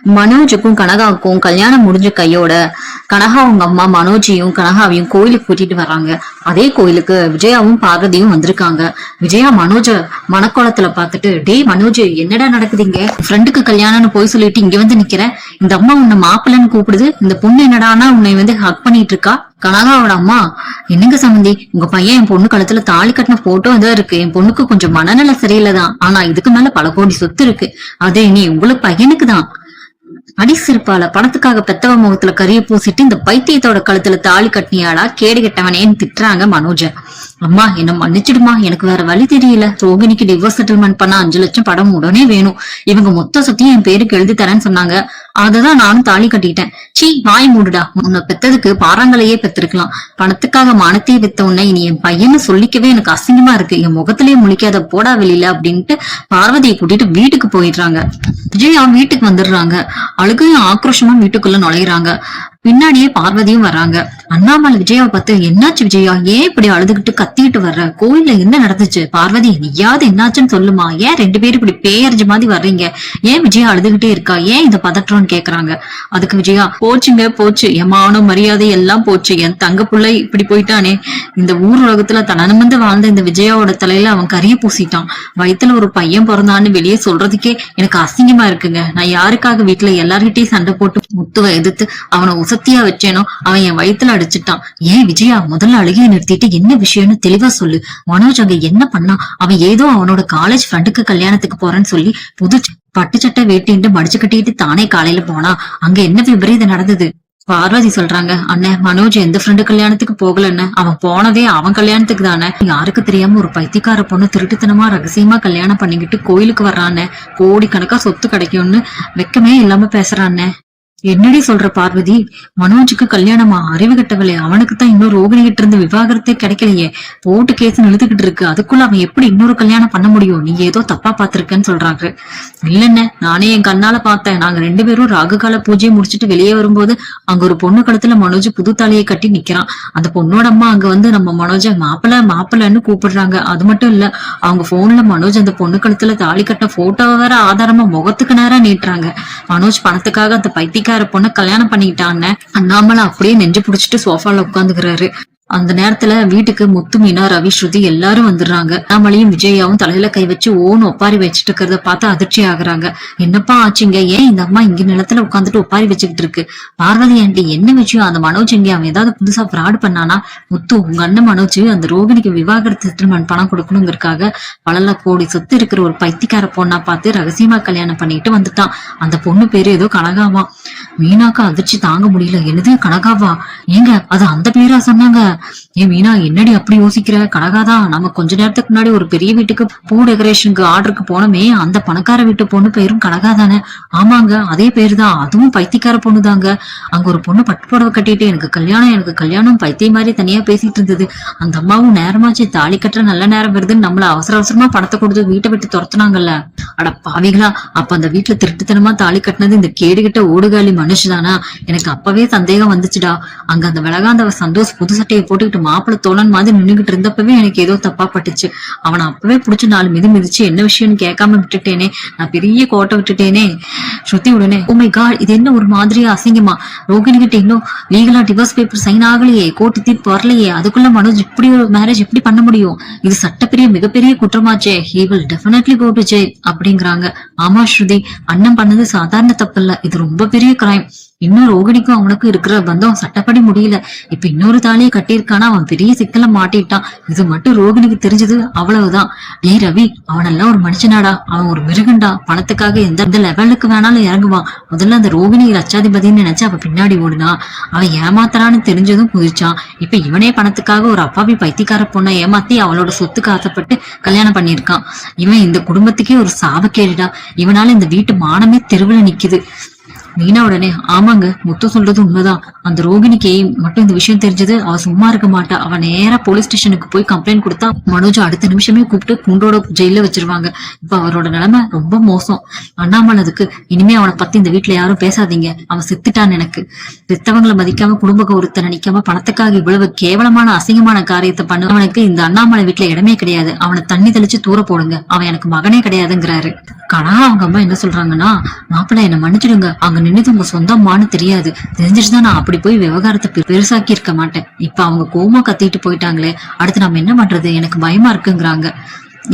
மனோஜுக்கும் கனகாவுக்கும் கல்யாணம் முடிஞ்ச கையோட கனகா அவங்க அம்மா மனோஜையும் கனகாவையும் கோயிலுக்கு கூட்டிட்டு வர்றாங்க. அதே கோயிலுக்கு விஜயாவும் பார்வதியும் வந்திருக்காங்க. விஜயா மனோஜ மனக்கோலத்துல பாத்துட்டு, டே மனோஜ், என்னடா நடக்குதுங்க? ஃப்ரெண்டுக்கு கல்யாணம்னு போய் சொல்லிட்டு இங்க வந்து நிக்கிற. இந்த அம்மா உன்னை மாப்பிள்ளன்னு கூப்பிடுது. இந்த பொண்ணு என்னடானா உன்னை வந்து ஹக் பண்ணிட்டு இருக்கா. கனகாவோட அம்மா, என்னங்க சம்பந்தி, உங்க பையன் என் பொண்ணு கழுத்துல தாலி கட்டின போட்டோ தான் இருக்கு. என் பொண்ணுக்கு கொஞ்சம் மனநல சரியில்லைதான். ஆனா இதுக்கு மேல பல கோடி சொத்து இருக்கு. அதே நீ உங்களுக்கு பையனுக்கு தான். அடி சிறுப்பால பணத்துக்காக பெத்தவ முகத்துல கரிய பூசிட்டு இந்த பைத்தியத்தோட கழுத்துல தாலி கட்டினியாடா கேடு கெட்டவனேன்னு திட்டுறாங்க மனோஜ. அம்மா என்ன மன்னிச்சிடுமா, எனக்கு வேற வழி தெரியல. ரோகிணிக்கு டிவோர்ஸ் செட்டில்மெண்ட் பண்ண 5 லட்சம் படம் உடனே வேணும். இவங்க மொத்த சொத்தையும் என் பேருக்கு எழுதி தரேன்னு சொன்னாங்க. அததான் நானும் தாலி கட்டிட்டேன். சீ, வாய் மூடுடா. உன்னை பெத்ததுக்கு பாறாங்களையே பெத்திருக்கலாம். பணத்துக்காக மானத்தையே வித்த உன்னை இனி என் பையன்னு சொல்லிக்கவே எனக்கு அசிங்கமா இருக்கு. என் முகத்திலேயே முழிக்காத போடா வெளியில அப்படின்ட்டு பார்வதியை கூட்டிட்டு வீட்டுக்கு போயிடுறாங்க. விஜயா வீட்டுக்கு வந்துடுறாங்க. அழுகையும் ஆக்ரோஷமா வீட்டுக்குள்ள நுழையிறாங்க. பின்னாடியே பார்வதியும் வர்றாங்க. அண்ணாமலை விஜயாவை பார்த்து, என்னாச்சு விஜயா, ஏன் இப்படி அழுதுகிட்டு கத்திட்டு வர்ற? கோயில்ல என்ன நடந்துச்சு? பார்வதி, நீயாவது என்னாச்சுன்னு சொல்லுமா, ஏன் 2 பேரும் இப்படி பேயறிஞ்ச மாதிரி வர்றீங்க? ஏன் விஜயா அழுதுகிட்டே இருக்கா? ஏன் இந்த பதற்றம்னு கேக்குறாங்க. அதுக்கு விஜயா, போச்சுங்க போச்சு, என் மானம் மரியாதை எல்லாம் போச்சு. என் தங்க பிள்ளை இப்படி போயிட்டானே. இந்த ஊர் உலகத்துல தனநிமிர்ந்து வாழ்ந்த இந்த விஜயாவோட தலையில அவன் கரிய பூசிட்டான். வயித்துல ஒரு பையன் பிறந்தான்னு வெளியே சொல்றதுக்கே எனக்கு அசிங்கமா இருக்குங்க. நான் யாருக்காக வீட்டுல எல்லார்கிட்டயும் சண்டை போட்டு முத்துவை எதிர்த்து அவனை சத்தியா வச்சேனோ அவன் என் வயித்துல அடிச்சுட்டான். ஏன் விஜயா, முதல்ல அழுகையை நிறுத்திட்டு என்ன விஷயம்னு தெளிவா சொல்லு. மனோஜ் அங்க என்ன பண்ணா? அவன் ஏதோ அவனோட காலேஜ் ஃப்ரெண்டுக்கு கல்யாணத்துக்கு போறேன்னு சொல்லி புது பட்டு சட்டை வேட்டின்ட்டு மடிச்சு கட்டிட்டு தானே காலையில போனா. அங்க என்ன விபரீதம் நடந்தது? பார்வதி சொல்றாங்க, அண்ணன் மனோஜ் எந்த ஃப்ரெண்டு கல்யாணத்துக்கு போகலன்னு. அவன் போனதே அவன் கல்யாணத்துக்கு தானே. யாருக்கு தெரியாம ஒரு பைத்தியக்கார பொண்ணு திருட்டுத்தனமா ரகசியமா கல்யாணம் பண்ணிக்கிட்டு கோயிலுக்கு வர்றானே. கோடி கணக்கா சொத்து கிடைக்கும்னு வெக்கமே இல்லாம பேசுறானே. என்னடி சொல்ற பார்வதி? மனோஜுக்கு கல்யாணமா? அறிவு கட்டவளே, அவனுக்கு தான் இன்னொரு ரோகிணி கிட்ட இருந்து விவாகரத்தே கிடைக்கலையே. போட்டு கேஸ் நிறுத்துக்கிட்டு இருக்கு. அதுக்குள்ள அவன் எப்படி இன்னொரு கல்யாணம் பண்ண முடியும்? நீ ஏதோ தப்பா பாத்திருக்கன்னு சொல்றாங்க. இல்லன்னு, நானே என் கண்ணால பார்த்தேன். நாங்க 2 பேரும் ராகுகால பூஜையை முடிச்சுட்டு வெளியே வரும்போது அங்க ஒரு பொண்ணு கழுத்துல மனோஜ் புது தாலியை கட்டி நிக்கிறான். அந்த பொண்ணோட அம்மா அங்க வந்து நம்ம மனோஜ மாப்பிள்ளன்னு கூப்பிடுறாங்க. அது மட்டும் இல்ல, அவங்க போன்ல மனோஜ் அந்த பொண்ணு கழுத்துல தாலி கட்ட போட்டோவை வேற ஆதாரமா முகத்துக்கு நேரா நீட்டுறாங்க. மனோஜ் பணத்துக்காக அந்த பைத்தியக்கார பொண்ணு கல்யாணம் பண்ணிக்கிட்டான்னு அண்ணாமலை அப்படியே நெஞ்சு புடிச்சிட்டு சோஃபால உட்காந்துக்கிறாரு. அந்த நேரத்துல வீட்டுக்கு முத்து, மீனா, ரவி, ஸ்ருதி எல்லாரும் வந்துடுறாங்க. அண்ணாமலையும் விஜயாவும் தலையில கை வச்சு ஓன்னு ஒப்பாரி வச்சுட்டு இருக்கிறத பார்த்து அதிர்ச்சி ஆகுறாங்க. என்னப்பா ஆச்சுங்க? ஏன் இந்த அம்மா இங்க நிலத்துல உட்காந்துட்டு ஒப்பாரி வச்சுக்கிட்டு இருக்கு? பார்வதி ஆண்டி, என்ன விஷயம்? அந்த மனோஜ் இங்க அவன் ஏதாவது புதுசா ஃப்ராட் பண்ணானா? முத்து, உங்க அண்ணன் மனோஜ் அந்த ரோகிணிக்கு விவாகரத்து செட்டில்மெண்ட் பணம் கொடுக்கணுங்கிறதுக்காக பல கோடி சொத்து இருக்கிற ஒரு பைத்தியக்கார பொண்ணா பார்த்து ரகசியமா கல்யாணம் பண்ணிட்டு வந்துட்டான். அந்த பொண்ணு பேரு ஏதோ கனகாவா. மீனாக்கு அதிர்ச்சி தாங்க முடியல. என்னது கனகாவா? ஏங்க அது அந்த பேரா சொன்னாங்க? ஏன் மீனா, என்னடி அப்படி யோசிக்கிற? கனகாதான். நம்ம கொஞ்ச நேரத்துக்கு முன்னாடி ஒரு பெரிய வீட்டுக்கு பூ டெக்கரேஷனுக்கு ஆர்டருக்கு போனோமே, அந்த பணக்கார வீட்டு பொண்ணு பேரும் கனகா தானே? ஆமாங்க, அதே பேரு தான். அதுவும் பைத்தியக்கார பொண்ணு தாங்க. அங்க ஒரு பொண்ணு பட்டு புடவை கட்டிட்டு எனக்கு கல்யாணம் பைத்திய மாதிரி தனியா பேசிட்டு இருந்தது. அந்த அம்மாவும் நேரமாச்சு, தாலி கட்டுற நல்ல நேரம் வருதுன்னு நம்மள அவசரமா பணத்தை கொடுத்து வீட்டை விட்டு துரத்துனாங்கல்ல. அட பாவிகளா, அப்ப அந்த வீட்டுல திருட்டுத்தனமா தாலி கட்டினது இந்த கேடுகிட்ட ஓடுகாலி மனுஷதானா? எனக்கு அப்பவே சந்தேகம் வந்துச்சுடா. அங்க அந்த விலகாந்தவ சந்தோஷ் புது சட்டையை போட்டுக்கிட்டு மாப்பிள்ள தோழன் மாதிரி நின்னுகிட்டு இருந்தப்பவே எனக்கு ஏதோ தப்பா பட்டுச்சு. அவனை அப்பவே புடிச்சு 4 மிதிச்சு என்ன விஷயம்னு கேட்காம விட்டுட்டேனே. நான் பெரிய கோட்டை விட்டுட்டேனே. ஸ்ருதி உடனே, ஓ மை காட், இது என்ன ஒரு மாதிரியா அசிங்கமா? ரோகிணி கிட்ட இன்னும் லீகலா டிவோர்ஸ் பேப்பர் சைன் ஆகலையே, கோர்ட்டு தீர்ப்பு வரலையே. அதுக்குள்ள மனோஜ் இப்படி ஒரு மேரேஜ் எப்படி பண்ண முடியும்? இது சட்டப்பெரிய மிகப்பெரிய குற்றமாச்சே. He will definitely go to jail அப்படிங்கிறாங்க. ஆமா ஸ்ருதி, அண்ணன் பண்ணது சாதாரண தப்பு இல்ல, இது ரொம்ப பெரிய கிரைம். இன்னும் ரோகிணிக்கும் அவனுக்கும் இருக்கிற பந்தம் சட்டப்படி முடியல. இப்ப இன்னொரு தாலியை கட்டியிருக்கானா, அவன் பெரிய சிக்கல மாட்டிட்டான். இது மட்டும் ரோகிணிக்கு தெரிஞ்சது அவ்வளவுதான். டேய் ரவி, அவனெல்லாம் ஒரு மனுஷனாடா, அவன் ஒரு மிருகண்டா. பணத்துக்காக எந்த லெவலுக்கு வேணாலும் இறங்குவான். முதல்ல அந்த ரோகிணி லட்சாதிபதினு நினைச்சு அவ பின்னாடி ஓடுனா. அவன் ஏமாத்தறான்னு தெரிஞ்சதும் குதிச்சான். இப்ப இவனே பணத்துக்காக ஒரு அப்பாவி பைத்தியக்கார பொண்ணை ஏமாத்தி அவளோட சொத்துக்கு ஆசைப்பட்டு கல்யாணம் பண்ணிருக்கான். இவன் இந்த குடும்பத்துக்கே ஒரு சாபக்கேடுடா. இவனால இந்த வீட்டு மானமே தெருவுல நிக்குது. மீனா உடனே ஆமாங்க, முத்து சொல்றது உண்மைதான். அந்த ரோகிணிக்கு மட்டும் இந்த விஷயம் தெரிஞ்சது அவ சும்மா இருக்க மாட்டா. அவ நேரா போலீஸ் ஸ்டேஷனுக்கு போய் கம்ப்ளைண்ட் கொடுத்தா மனோஜ் அடுத்த நிமிஷமே கூப்பிட்டு குண்டோட ஜெயில வச்சிருவாங்க. இப்ப அவரோட நிலைமை ரொம்ப மோசம். அண்ணாமலதுக்கு இனிமே அவனை பத்தி இந்த வீட்டுல யாரும் பேசாதீங்க, அவன் செத்துட்டான். எனக்கு பெத்தவங்களை மதிக்காம குடும்ப கௌரவத்தை நினைக்காம பணத்துக்காக இவ்வளவு கேவலமான அசிங்கமான காரியத்தை பண்ணவனுக்கு இந்த அண்ணாமலை வீட்டுல இடமே கிடையாது. அவனை தண்ணி தெளிச்சு தூர போடுங்க, அவன் எனக்கு மகனே கிடையாதுங்கிறாரு. கனகா அவங்க அம்மா என்ன சொல்றாங்கன்னா, மாப்பிள்ள என்ன மன்னிச்சிடுங்க, அங்க நின்னுது உங்க சொந்தம்மான்னு தெரியாது, தெரிஞ்சிச்சுதான் நான் அப்படி போய் விவகாரத்தை பெருசாக்கி இருக்க மாட்டேன். இப்ப அவங்க கோமா கத்திட்டு போயிட்டாங்களே, அடுத்து நம்ம என்ன பண்றது, எனக்கு பயமா இருக்குங்கிறாங்க.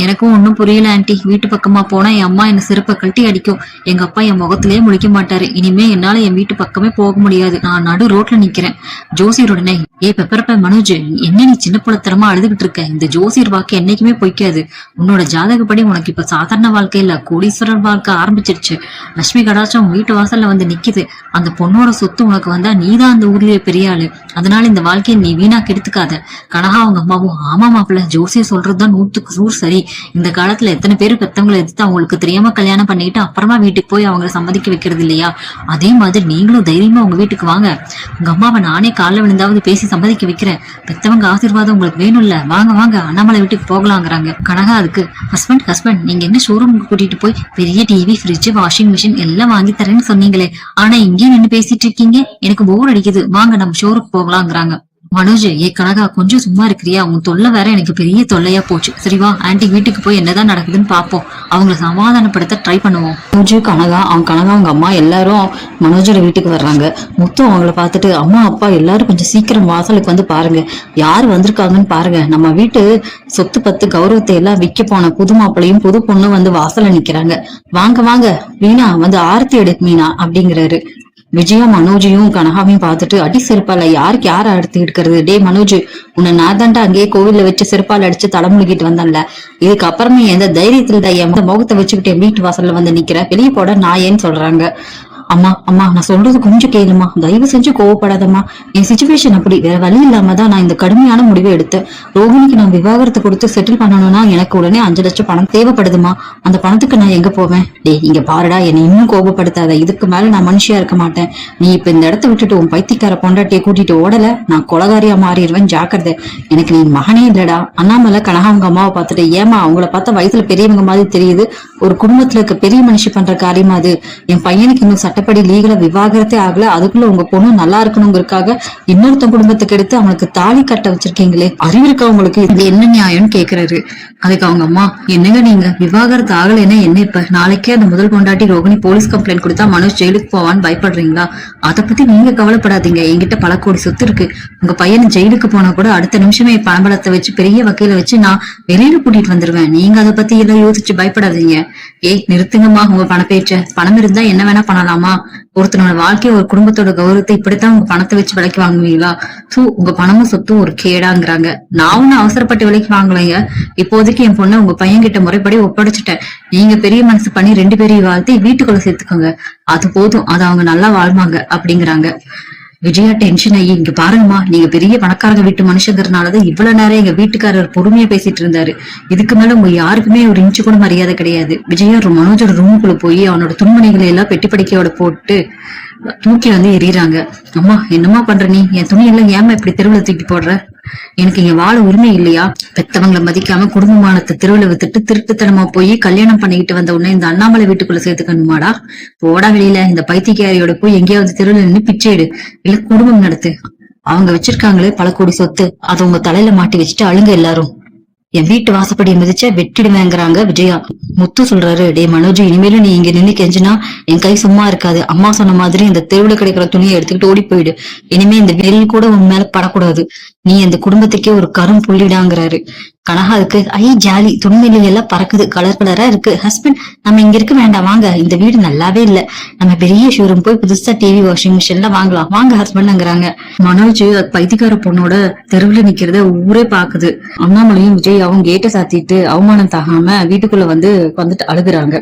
எனக்கும் ஒன்னும் புரியல ஆன்டி. வீட்டு பக்கமா போனா என் அம்மா என்ன செருப்பை கட்டி அடிக்கும், எங்க அப்பா என் முகத்திலேயே முழிக்க மாட்டாரு. இனிமே என்னால என் வீட்டு பக்கமே போக முடியாது, நான் நடு ரோட்ல நிக்கிறேன். ஜோசியர் உடனே, பெப்பரப்ப மனோஜ், என்ன நீ சின்ன புலத்தரமா அழுதுகிட்டு இருக்க? இந்த ஜோசியர் வாக்கு என்னைக்குமே பொய்க்காது. உன்னோட ஜாதகப்படி உனக்கு இப்ப சாதாரண வாழ்க்கை இல்ல, கோடீஸ்வரர் வாழ்க்கை ஆரம்பிச்சிருச்சு. லட்சுமி கடாட்சம் உன் வீட்டு வாசல்ல வந்து நிக்குது. அந்த பொண்ணோட சொத்து உனக்கு வந்தா நீதான் அந்த ஊர்லயே பெரிய ஆளு. அதனால இந்த வாழ்க்கையை நீ வீணா கெடுத்துக்காத. கனகா அவங்க அம்மாவும், ஆமா மாப்பிள்ள, ஜோசியர் சொல்றதுதான் 100க்கு 100 சரி. இந்த காலத்துல எத்தனை பேரு பெத்தவங்களை எதிர்த்து அவங்களுக்கு தெரியாம கல்யாணம் பண்ணிட்டு அப்புறமா வீட்டுக்கு போய் அவங்களை சம்மதிக்க வைக்கிறது இல்லையா? அதே மாதிரி நீங்களும் தைரியமா உங்க வீட்டுக்கு வாங்க. உங்க அம்மாவை நானே காலைல விழுந்தாவது பேசி சம்மதிக்க வைக்கிறேன். பெத்தவங்க ஆசீர்வாதம் உங்களுக்கு வேணும்ல, வாங்க வாங்க அண்ணாமலை வீட்டுக்கு போகலாங்கிறாங்க. கனகா அதுக்கு, ஹஸ்பண்ட் நீங்க என்ன ஷோரூமுக்கு கூட்டிட்டு போய் பெரிய டிவி, ஃப்ரிட்ஜ், வாஷிங் மிஷின் எல்லாம் வாங்கி தரேன்னு சொன்னீங்களே, ஆனா இங்கேயும் நின்று பேசிட்டு இருக்கீங்க, எனக்கு போர் அடிக்குது, வாங்க நம்ம ஷோரூம் போகலாங்கிறாங்க. மனோஜ், கனகா கொஞ்சம் சும்மா இருக்கிறியா? உன் தொல்லை வேற எனக்கு பெரிய தொல்லையா போச்சு. சரிவா, ஆன்டி வீட்டுக்கு போய் என்னதான் நடக்குதுன்னு பாப்போம், அவங்கள சமாதானப்படுத்த ட்ரை பண்ணுவோம். மனோஜ், கனகா அவங்க அம்மா எல்லாரும் மனோஜோட வீட்டுக்கு வர்றாங்க. முத்து அவங்கள பார்த்துட்டு, அம்மா அப்பா எல்லாரும் கொஞ்சம் சீக்கிரம் வாசலுக்கு வந்து பாருங்க, யாரு வந்திருக்காங்கன்னு பாருங்க. நம்ம வீட்டு சொத்து பத்து கௌரவத்தை எல்லாம் விற்க போன புது மாப்பிளையும் புது பொண்ணும் வந்து வாசல்ல நிக்கிறாங்க. வாங்க வாங்க மீனா, வந்து ஆரத்தி எடு மீனா அப்படிங்கிறாரு. விஜயா மனோஜையும் கனகாவையும் பார்த்துட்டு, அடி செருப்பால யாருக்கு யார அடுத்து எடுக்கிறது? டே மனோஜ், உன்னை நான் தாண்டா அங்கேயே கோவில்ல வச்சு செருப்பால அடிச்சு தலைமுழுகிட்டு வந்தேன்ல, இதுக்கு அப்புறமே எந்த தைரியத்துல என் முகத்தை வச்சுக்கிட்டு என் வீட்டு வாசல்ல வந்து நிக்கிற, வெளியே போட நான் ஏன்னு சொல்றாங்க. அம்மா நான் சொல்றது கொஞ்சம் கேளுமா, தயவு செஞ்சு கோவப்படாதம்மா. என் சிச்சுவேஷன் அப்படி, வேற வழி இல்லாம தான் நான் இந்த கடுமையான முடிவை எடுத்தேன். ரோகிணிக்கு நான் விவாகரத்தை கொடுத்து செட்டில் பண்ணணும்னா எனக்கு உடனே 5 லட்சம் பணம் தேவைப்படுதுமா. அந்த பணத்துக்கு நான் எங்க போவேன்? இங்க பாருடா, என்னை இன்னும் கோபப்படுத்தாத, இதுக்கு மேல நான் மனுஷியா இருக்க மாட்டேன். நீ இப்ப இந்த இடத்த விட்டுட்டு உன் பைத்தியக்கார பொண்டாட்டியை கூட்டிட்டு ஓடல, நான் கொலகாரியா மாறிடுவேன், ஜாக்கிரதை. எனக்கு நீ மகனே இல்லடா. அண்ணாமலை கனகா அவங்க அம்மாவை பார்த்துட்டு, ஏமா அவங்கள பார்த்தா வயசுல பெரியவங்க மாதிரி தெரியுது, ஒரு குடும்பத்துல இருக்க பெரிய மனுஷி பண்ற காரியமா அது? என் பையனுக்கு இன்னும் சட்டப்படி லீகலா விவாகரத்தே ஆகல, அதுக்குள்ள உங்க பொண்ணு நல்லா இருக்கணுங்கிறதுக்காக இன்னொருத்த குடும்பத்துக்கு எடுத்து அவனுக்கு தாலி கட்ட வச்சிருக்கீங்களே, அறிவு இருக்கா உங்களுக்கு? இது என்ன நியாயம்னு கேக்குறாரு. அதுக்கு அவங்க அம்மா, என்னங்க நீங்க விவாகரத்து ஆகலைன்னா என்ன, இப்ப நாளைக்கே அந்த முதல் கொண்டாட்டி ரோகிணி போலீஸ் கம்ப்ளைண்ட் கொடுத்தா மனோஜ் ஜெயிலுக்கு போவான்னு பயப்படுறீங்களா? அதை பத்தி நீங்க கவலைப்படாதீங்க, என்கிட்ட பல கோடி சொத்து இருக்கு. உங்க பையன் ஜெயிலுக்கு போனா கூட அடுத்த நிமிஷமே பணபலத்தை வச்சு பெரிய வக்கீல வச்சு நான் வெளியில கூட்டிட்டு வந்துருவேன். நீங்க அதை பத்தி எல்லாம் யோசிச்சு பயப்படாதீங்க. நிறுத்துங்கம்மா உங்க பணப்பேச்ச. பணம் இருந்தா என்ன வேணா பண்ணலாமா? ஒருத்தனோட வாழ்க்கைய, ஒரு குடும்பத்தோட கௌரவத்தை இப்படித்தான் உங்க பணத்தை வச்சு விலைக்கு வாங்குவீங்களா? உங்க பணமும் சொத்தும் ஒரு கேடாங்கிறாங்க. நான் ஒண்ணு அவசரப்பட்டு விலைக்கு வாங்கலைங்க, இப்போதைக்கு என் பொண்ணை உங்க பையன் கிட்ட முறைப்படி ஒப்படைச்சிட்டேன். நீங்க பெரிய மனசு பண்ணி 2 பேரையும் வாழ்த்து வீட்டுக்குள்ள சேர்த்துக்கோங்க, அது போதும், அது அவங்க நல்லா வாழ்வாங்க அப்படிங்கிறாங்க. விஜயா டென்ஷன் ஆகி, இங்க பாருங்கம்மா, நீங்க பெரிய பணக்காரங்க வீட்டு மனுஷங்கிறதுனாலதான் இவ்வளவு நேரம் எங்க வீட்டுக்காரர் பொறுமையா பேசிட்டு இருந்தாரு. இதுக்கு மேல உங்க யாருக்குமே ஒரு இன்ச்சு கூட மரியாதை கிடையாது. விஜயா மனோஜோட ரூமுக்குள்ள போய் அவனோட துணிமணிகளை எல்லாம் பெட்டி படிக்கையோட போட்டு தூக்கி வந்து எறியறாங்க. அம்மா என்னமா பண்ற நீ? என் துணியெல்லாம் ஏமா இப்படி தெருவுல தூக்கி போடுற? எனக்கு இங்க வாழ உரிமை இல்லையா? பெத்தவங்களை மதிக்காம குடும்பமானத்தை தெருவுல வித்துட்டு திருட்டுத்தனமா போய் கல்யாணம் பண்ணிக்கிட்டு வந்த உடனே இந்த அண்ணாமலை வீட்டுக்குள்ள சேர்த்துக்கணுமாடா? போடா வெளியில, இந்த பைத்தியக்காரியோட போய் எங்கேயாவது தெருவுல நின்று பிச்சைடு, இல்ல குடும்பம் நடத்து. அவங்க வச்சிருக்காங்களே பல கோடி சொத்து, அதை உங்க தலையில மாட்டி வச்சுட்டு அழுங்க எல்லாரும். என் வீட்டு வாசப்படி மிதிச்சா வெட்டிடுவேங்கிறாங்க விஜயா. முத்து சொல்றாரு, டே மனோஜ், இனிமேலும் நீ இங்க நின்று கெஞ்சினா என் கை சும்மா இருக்காது. அம்மா சொன்ன மாதிரி இந்த தெருவுல கிடைக்கிற துணியை எடுத்துக்கிட்டு ஓடி போயிடு. இனிமே இந்த வெயில் கூட உன் மேல படக்கூடாது. நீ அந்த குடும்பத்துக்கே ஒரு கரும் புள்ளிடாங்கிறாரு. கனகா அதுக்கு, ஜாலி, துணிமணி எல்லாம் பறக்குது, கலர் கலரா இருக்கு. ஹஸ்பண்ட், நம்ம இங்க இருக்க வேண்டாம், வாங்க, இந்த வீடு நல்லாவே இல்ல, நம்ம பெரிய ஷோரூம் போய் புதுசா டிவி, வாஷிங் மிஷின் எல்லாம் வாங்கலாம், வாங்க ஹஸ்பண்ட்ங்கிறாங்க. மனோஜ் பைத்தியக்கார பொண்ணோட தெருவுல நிக்கிறத ஊரே பாக்குது. அண்ணாமலையும் விஜயாவும் கேட்டை சாத்திட்டு அவமானம் தாகாம வீட்டுக்குள்ள வந்துட்டு அழுகுறாங்க.